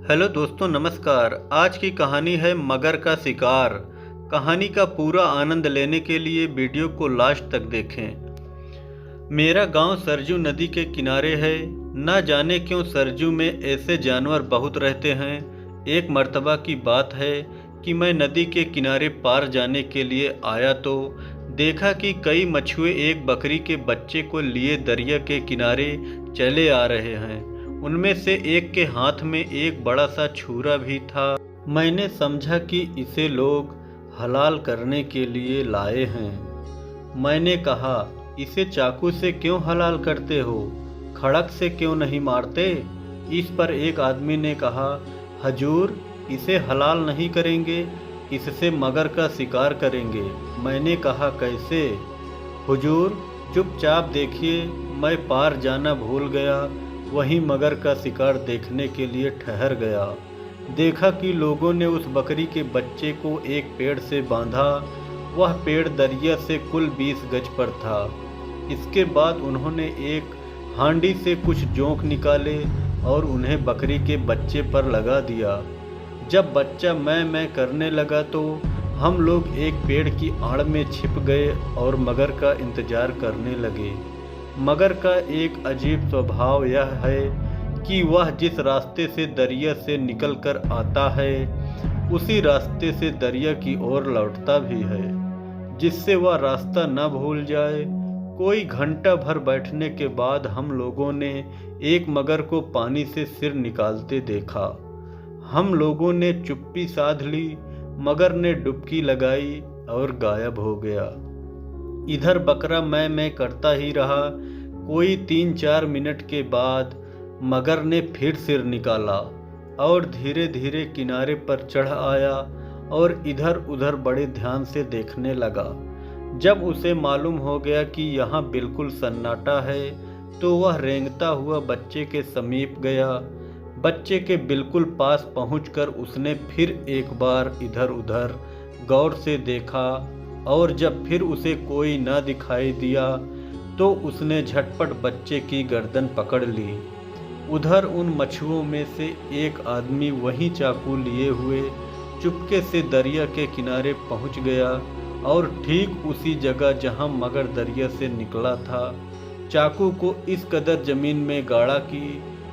Hello दोस्तों, नमस्कार। आज की कहानी है मगर का शिकार। कहानी का पूरा आनंद लेने के लिए वीडियो को लास्ट तक देखें। मेरा गांव सरजू नदी के किनारे है। न जाने क्यों सरजू में ऐसे जानवर बहुत रहते हैं। एक मर्तबा की बात है कि मैं नदी के किनारे पार जाने के लिए आया तो देखा कि कई मछुए एक बकरी के बच्चे को लिए दरिया के किनारे चले आ रहे हैं। उनमें से एक के हाथ में एक बड़ा सा छुरा भी था। मैंने समझा कि इसे लोग हलाल करने के लिए लाए हैं। मैंने कहा, इसे चाकू से क्यों हलाल करते हो, खड़क से क्यों नहीं मारते? इस पर एक आदमी ने कहा, हजूर, इसे हलाल नहीं करेंगे, इससे मगर का शिकार करेंगे। मैंने कहा, कैसे? हुजूर, चुपचाप देखिए, मैं पार जाना भूल गया, वहीं मगर का शिकार देखने के लिए ठहर गया। देखा कि लोगों ने उस बकरी के बच्चे को एक पेड़ से बांधा। वह पेड़ दरिया से कुल 20 गज पर था। इसके बाद उन्होंने एक हांडी से कुछ जोंक निकाले और उन्हें बकरी के बच्चे पर लगा दिया। जब बच्चा मैं करने लगा तो हम लोग एक पेड़ की आड़ में छिप गए और मगर का इंतजार करने लगे। मगर का एक अजीब स्वभाव यह है कि वह जिस रास्ते से दरिया से निकलकर आता है उसी रास्ते से दरिया की ओर लौटता भी है, जिससे वह रास्ता न भूल जाए। कोई घंटा भर बैठने के बाद हम लोगों ने एक मगर को पानी से सिर निकालते देखा। हम लोगों ने चुप्पी साध ली। मगर ने डुबकी लगाई और गायब हो गया। इधर बकरा मैं करता ही रहा। कोई 3-4 मिनट के बाद मगर ने फिर सिर निकाला और धीरे धीरे किनारे पर चढ़ आया और इधर उधर बड़े ध्यान से देखने लगा। जब उसे मालूम हो गया कि यहाँ बिल्कुल सन्नाटा है तो वह रेंगता हुआ बच्चे के समीप गया। बच्चे के बिल्कुल पास पहुंचकर उसने फिर एक बार इधर उधर गौर से देखा और जब फिर उसे कोई न दिखाई दिया तो उसने झटपट बच्चे की गर्दन पकड़ ली। उधर उन मछुओं में से एक आदमी वही चाकू लिए हुए चुपके से दरिया के किनारे पहुंच गया और ठीक उसी जगह जहां मगर दरिया से निकला था, चाकू को इस कदर जमीन में गाड़ा कि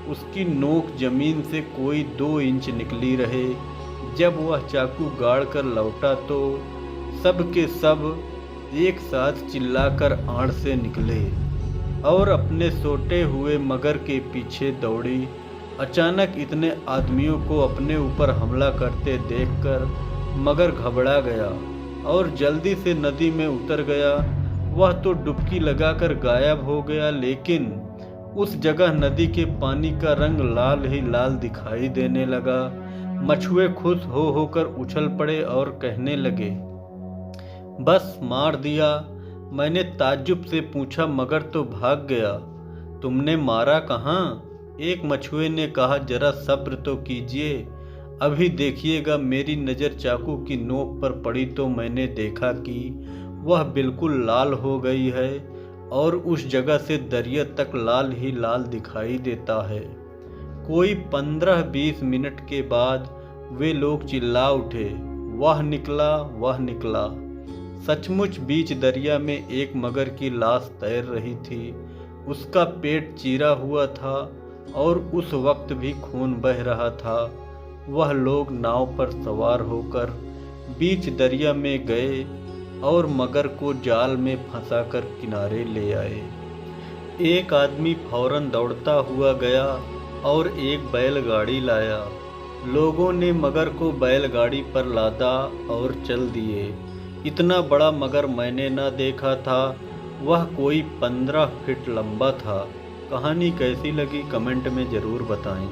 उसकी नोक जमीन से कोई 2 इंच निकली रहे। जब वह चाकू गाड़ कर लौटा तो सब के सब एक साथ चिल्लाकर आड़ से निकले और अपने सोते हुए मगर के पीछे दौड़ी। अचानक इतने आदमियों को अपने ऊपर हमला करते देखकर मगर घबरा गया और जल्दी से नदी में उतर गया। वह तो डुबकी लगाकर गायब हो गया, लेकिन उस जगह नदी के पानी का रंग लाल ही लाल दिखाई देने लगा। मछुए खुश होकर उछल पड़े और कहने लगे, बस मार दिया। मैंने ताज्जुब से पूछा, मगर तो भाग गया, तुमने मारा कहाँ? एक मछुए ने कहा, जरा सब्र तो कीजिए, अभी देखिएगा। मेरी नज़र चाकू की नोक पर पड़ी तो मैंने देखा कि वह बिल्कुल लाल हो गई है और उस जगह से दरिया तक लाल ही लाल दिखाई देता है। कोई 15-20 मिनट के बाद वे लोग चिल्ला उठे, वह निकला, वह निकला। सचमुच बीच दरिया में एक मगर की लाश तैर रही थी। उसका पेट चीरा हुआ था और उस वक्त भी खून बह रहा था। वह लोग नाव पर सवार होकर बीच दरिया में गए और मगर को जाल में फंसाकर किनारे ले आए। एक आदमी फौरन दौड़ता हुआ गया और एक बैलगाड़ी लाया। लोगों ने मगर को बैलगाड़ी पर लादा और चल दिए। इतना बड़ा मगर मैंने न देखा था। वह कोई 15 फीट लंबा था। कहानी कैसी लगी कमेंट में ज़रूर बताएं।